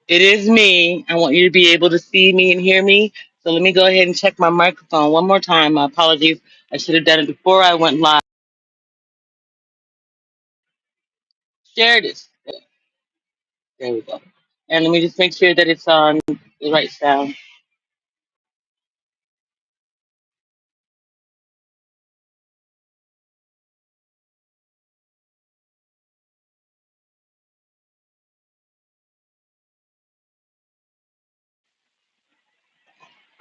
It is me. I want you to be able to see me and hear me. So let me go ahead and check my microphone one more time. My apologies. I should have done it before I went live. Share this. There we go. And let me just make sure that it's on the right sound.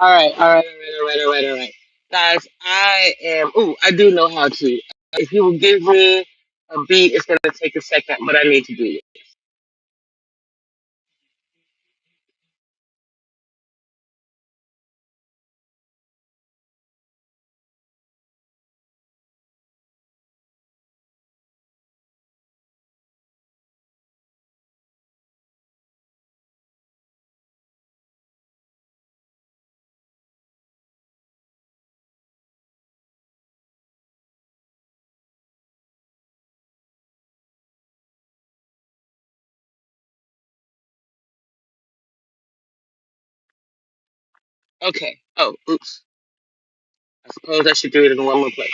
All right. Guys, I am. Ooh, I do know how to. If you will give me a beat, it's going to take a second, but I need to do it. Okay. Oh, oops. I suppose I should do it in one more place.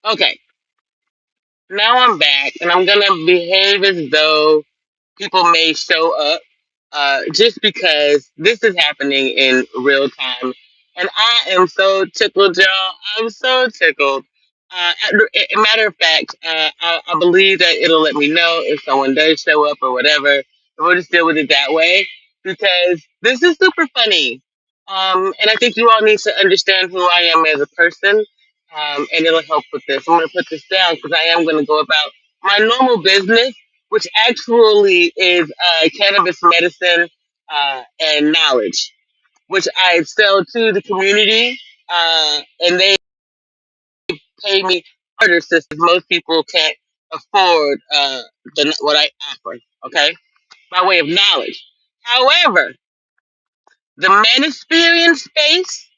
Okay. Now I'm back, and I'm going to behave as though people may show up just because this is happening in real time. And I am so tickled, y'all. I'm so tickled. A matter of fact, I believe that it'll let me know if someone does show up or whatever. And we'll just deal with it that way because this is super funny. And I think you all need to understand who I am as a person. And it'll help with this. I'm going to put this down because I am going to go about my normal business, which actually is cannabis medicine and knowledge, which I sell to the community, and they pay me harder since most people can't afford what I offer. Okay, by way of knowledge. However, the manosphere space,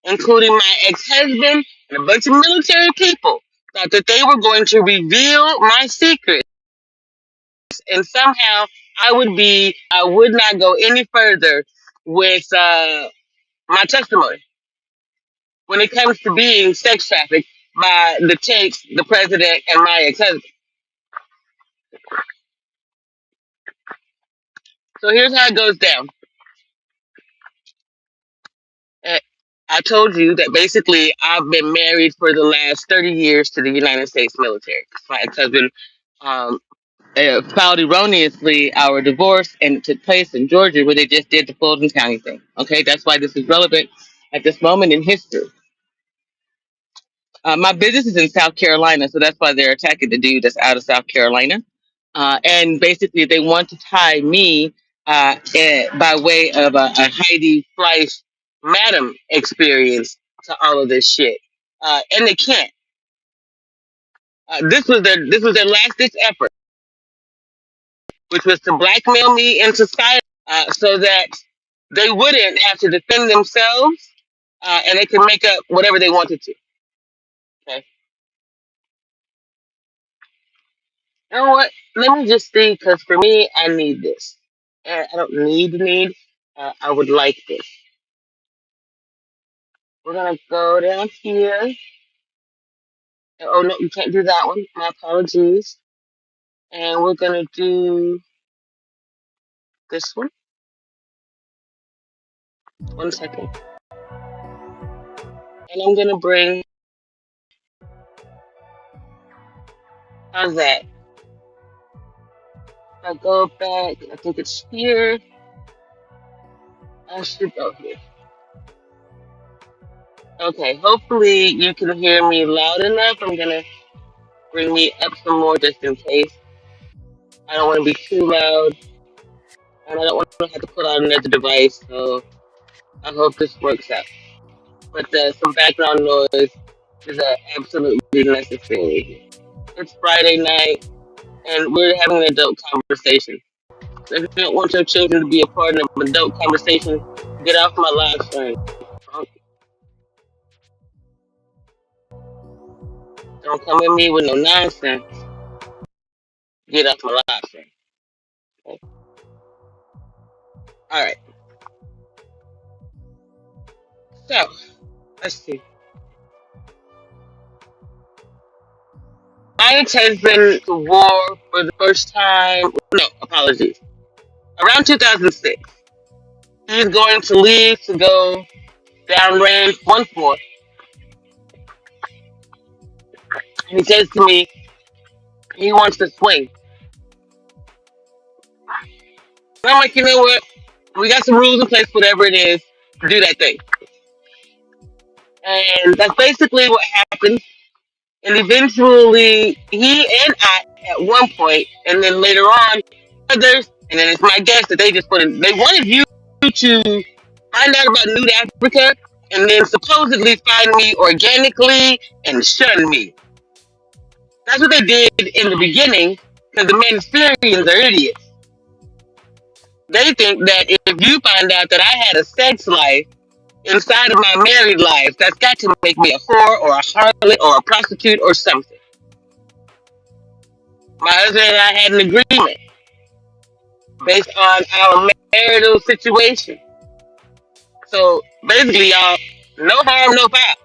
including my ex-husband and a bunch of military people, thought that they were going to reveal my secret and somehow I would not go any further with my testimony when it comes to being sex trafficked by the takes, the president, and my ex-husband. So here's how it goes down. Uh, I told you that basically I've been married for the last 30 years to the United States military. My ex-husband um, filed erroneously our divorce, and it took place in Georgia where they just did the Fulton County thing. Okay, that's why this is relevant at this moment in history. My business is in South Carolina, so that's why they're attacking the dude that's out of South Carolina. And basically, they want to tie me by way of a Heidi Fleiss Madam experience to all of this shit, and they can't. This was their last ditch effort, which was to blackmail me into silence, so that they wouldn't have to defend themselves, and they could make up whatever they wanted to. Okay. You know what? Let me just see, because for me, I need this. I don't need. I would like this. We're gonna go down here. Oh no, you can't do that one. My apologies. And we're gonna do this one. 1 second. And I'm gonna bring. How's that? If I go back, I think it's here. I should go here. Okay. Hopefully you can hear me loud enough. I'm gonna bring me up some more just in case. I don't want to be too loud, and I don't want to have to put on another device. So I hope this works out. but some background noise is absolutely necessary. It's Friday night, and we're having an adult conversation. So if you don't want your children to be a part of an adult conversation, get off my live stream. Don't come at me with no nonsense. Get off my live stream. Okay? All right. So let's see. My ex-husband to war for the first time. No, apologies. Around 2006, he's going to leave to go downrange 1-4, and he says to me he wants to swing. And I'm like, you know what? We got some rules in place, whatever it is, do that thing. And that's basically what happened. And eventually, he and I, at one point, and then later on, others, and then it's my guess that they just put in, they wanted you to find out about Nude Africa and then supposedly find me organically and shun me. That's what they did in the beginning because the Manchurians are idiots. They think that if you find out that I had a sex life inside of my married life, that's got to make me a whore or a harlot or a prostitute or something. My husband and I had an agreement based on our marital situation. So basically, y'all, no harm, no foul.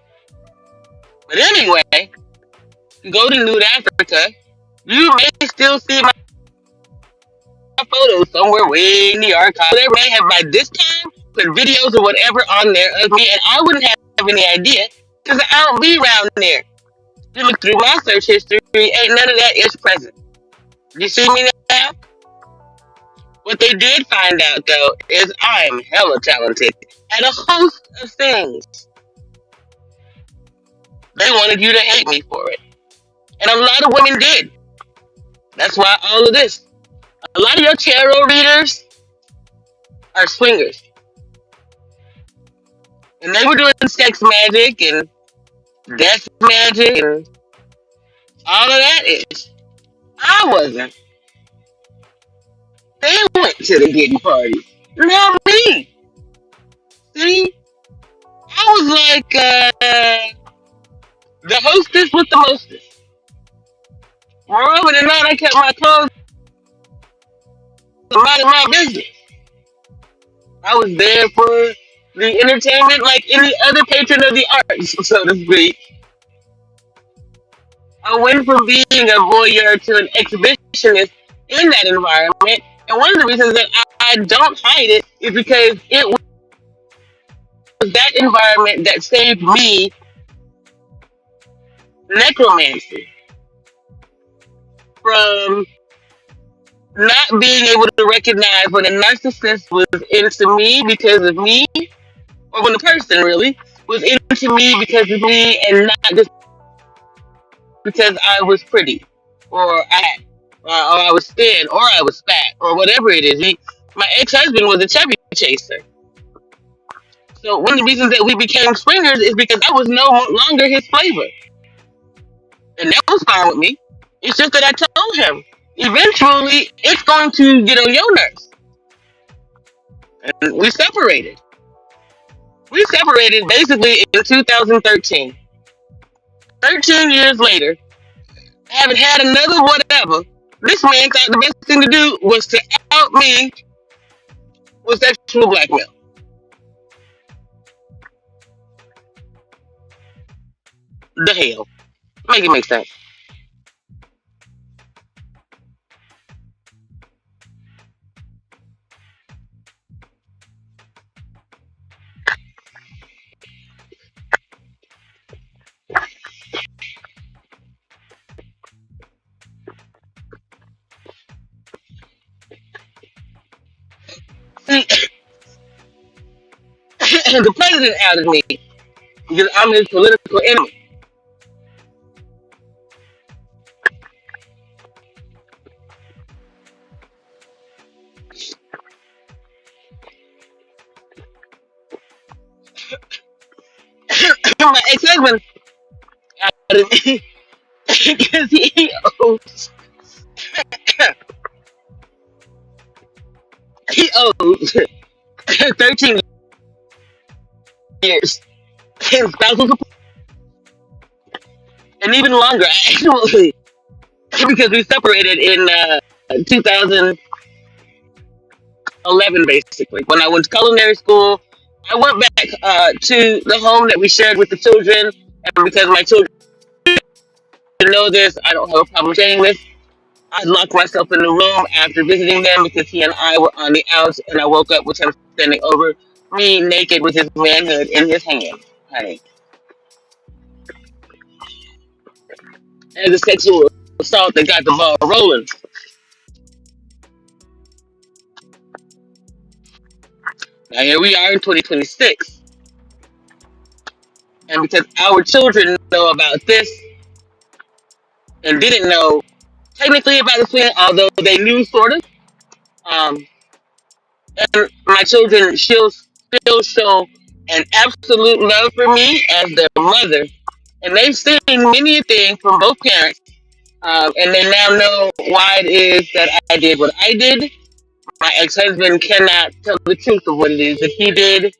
But anyway, you go to Nude Africa, you may still see my photos somewhere way in the archive. They may have by this time put videos or whatever on there of me, and I wouldn't have any idea because I don't be around there. You look through my search history, ain't none of that is present. You see me now? What they did find out though is I'm hella talented at a host of things. They wanted you to hate me for it. And a lot of women did. That's why all of this. A lot of your tarot readers are swingers. And they were doing sex magic and death magic and all of that is. I wasn't. They went to the getting parties. Not me. See? I was like the hostess with the mostest. Moreover than that, I kept my clothes and minding my business. I was there for the entertainment like any other patron of the arts, so to speak. I went from being a voyeur to an exhibitionist in that environment. And one of the reasons that I don't hide it is because it was that environment that saved me necromancy from not being able to recognize when a narcissist was into me because of me, or when the person really was into me because of me and not just because I was pretty, or I was thin, or I was fat, or whatever it is. My ex-husband was a chubby chaser. So one of the reasons that we became swingers is because I was no longer his flavor. And that was fine with me. It's just that I told him, eventually, it's going to get on your nerves. And we separated. We separated basically in 2013. 13 years later, having had another whatever, this man thought the best thing to do was to out me with sexual blackmail. The hell. Make it make sense. See, the president outed me because I'm his political enemy. my ex-husband out of me because he owes 13 years in spousal support, and even longer actually because we separated in 2011 basically. When I went to culinary school, I went back to the home that we shared with the children, and because my children know this, I don't have a problem saying this. I locked myself in the room after visiting them because he and I were on the outs, and I woke up with him standing over me naked with his manhood in his hand, honey. And the sexual assault that got the ball rolling. Now here we are in 2026, and because our children know about this and didn't know technically about the swing, although they knew sort of, um, and my children still show an absolute love for me as their mother, and they've seen many things from both parents, and they now know why it is that I did what I did. My ex-husband cannot tell the truth of what it is that he did,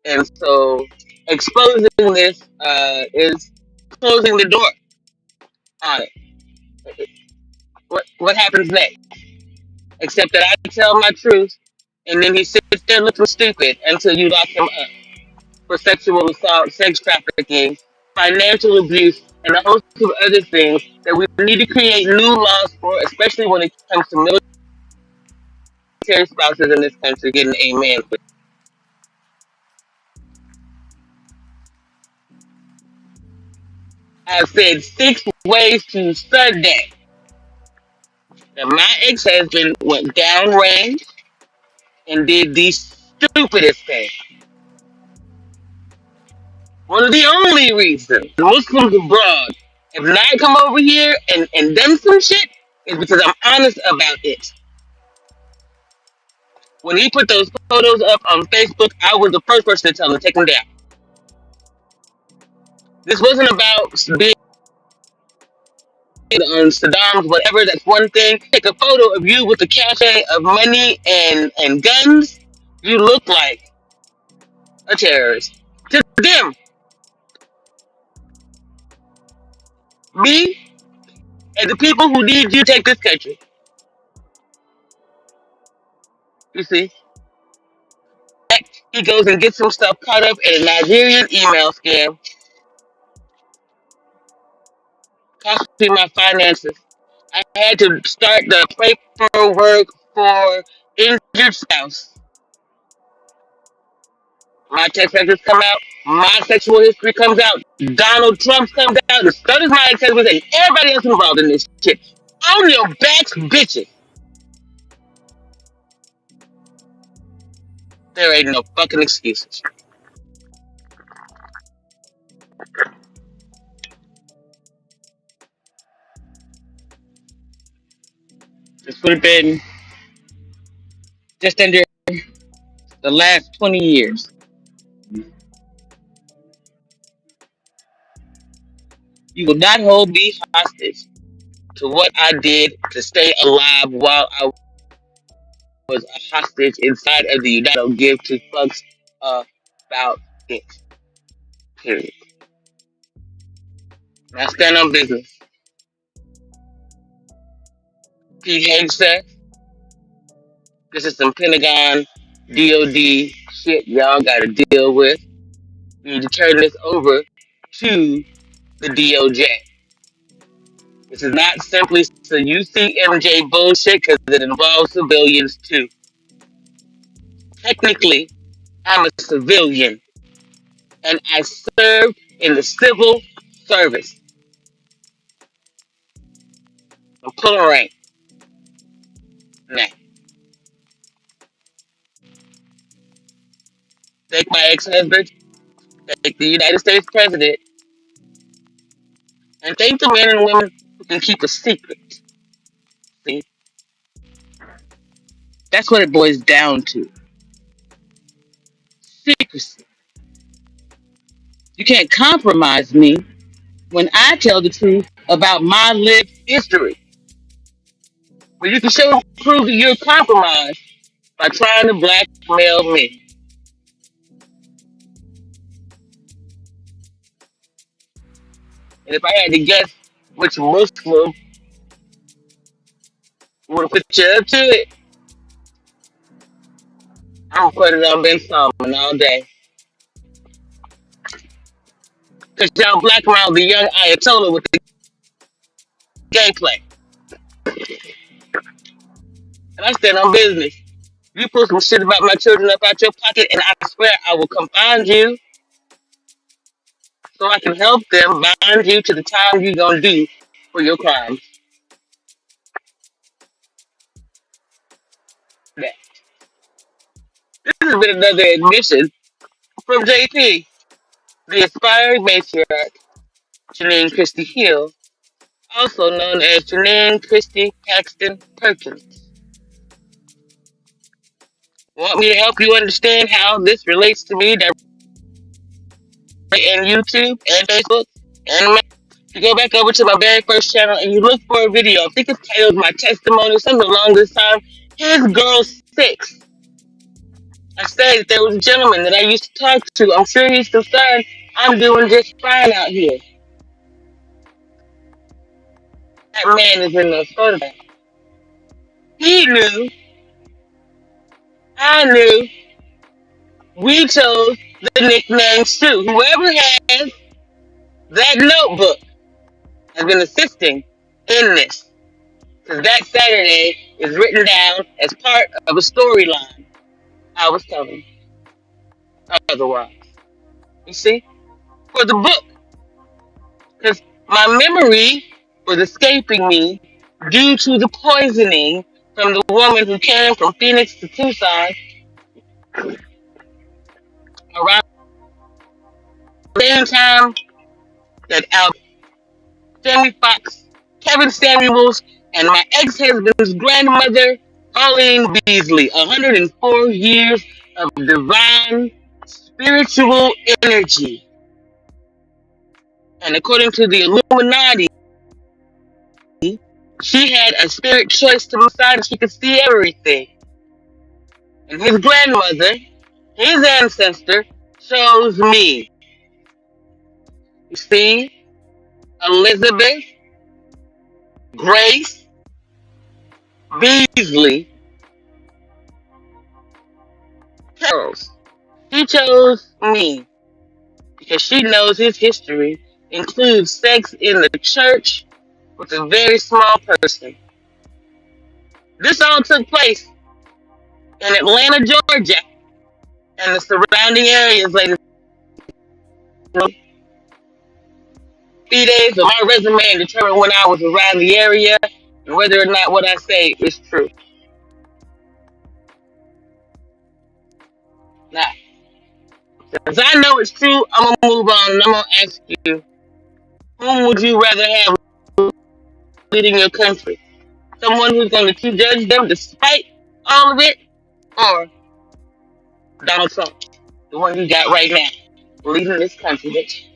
and so exposing this is closing the door on it. What happens next? Except that I tell my truth, and then he sits there looking stupid until you lock him up for sexual assault, sex trafficking, financial abuse, and a host of other things that we need to create new laws for, especially when it comes to military spouses in this country getting amen. I've said 6 ways to Sunday that my ex-husband went downrange and did the stupidest thing. One of the only reasons Muslims abroad have not come over here and done some shit is because I'm honest about it. When he put those photos up on Facebook, I was the first person to tell him to take them down. This wasn't about being on Saddam's whatever. That's one thing. Take a photo of you with a cachet of money and guns. You look like a terrorist. To them, me, and the people who need you take this country. You see, he goes and gets himself caught up in a Nigerian email scam, costing my finances. I had to start the paperwork for injured spouse. My text messages come out. My sexual history comes out. Donald Trump comes out. And so does my ex-husband and everybody else involved in this shit. On your backs, bitches. There ain't no fucking excuses. This would have been just under the last 20 years. You will not hold me hostage to what I did to stay alive while I was a hostage inside of the United States. I don't give two fucks about it. Period. Now stand on business. Pete Haig said, this is some Pentagon DOD shit y'all gotta deal with. You need to turn this over to the DOJ. This is not simply some UCMJ bullshit because it involves civilians too. Technically, I'm a civilian and I served in the civil service. I'm pulling rank. Now, thank my ex-husband, thank the United States President, and thank the men and women who can keep a secret. See, that's what it boils down to. Secrecy. You can't compromise me when I tell the truth about my lived history. But you can show prove that you're compromised by trying to blackmail me. And if I had to guess which Muslim would have put you up to it, I'm gonna put it on Ben Salman all day. Because y'all blackmailed the young Ayatollah with the gameplay. And I stand on business. You pull some shit about my children up out your pocket, and I swear I will come find you so I can help them bind you to the time you're gonna do for your crimes. This has been another admission from JP, the aspiring matriarch, Janine Christie Hill, also known as Janine Christie Paxton Perkins. Want me to help you understand how this relates to me directly in YouTube and Facebook? And you go back over to my very first channel and you look for a video. I think it's titled My Testimony, something along this time. His girl 6. I said that there was a gentleman that I used to talk to. I'm sure he's concerned I'm doing just fine out here. That man is in the photograph. He knew, I knew, we chose the nicknames too. Whoever has that notebook has been assisting in this. Because that Saturday is written down as part of a storyline I was telling otherwise. You see? For the book. Because my memory was escaping me due to the poisoning from the woman who came from Phoenix to Tucson around the same time that Jamie Foxx, Kevin Samuels, and my ex-husband's grandmother, Pauline Beasley, 104 years of divine spiritual energy. And according to the Illuminati, she had a spirit choice to the side and she could see everything. And his grandmother, his ancestor, chose me. You see, Elizabeth Grace Beasley Charles. She chose me because she knows his history includes sex in the church with a very small person. This all took place in Atlanta, Georgia, and the surrounding areas, ladies. 3 days of my resume and determine when I was around the area and whether or not what I say is true. Now, since I know it's true, I'm gonna move on and I'm gonna ask you, whom would you rather have leading your country? Someone who's going to judge them despite all of it, or Donald Trump, the one you got right now, leading this country, bitch?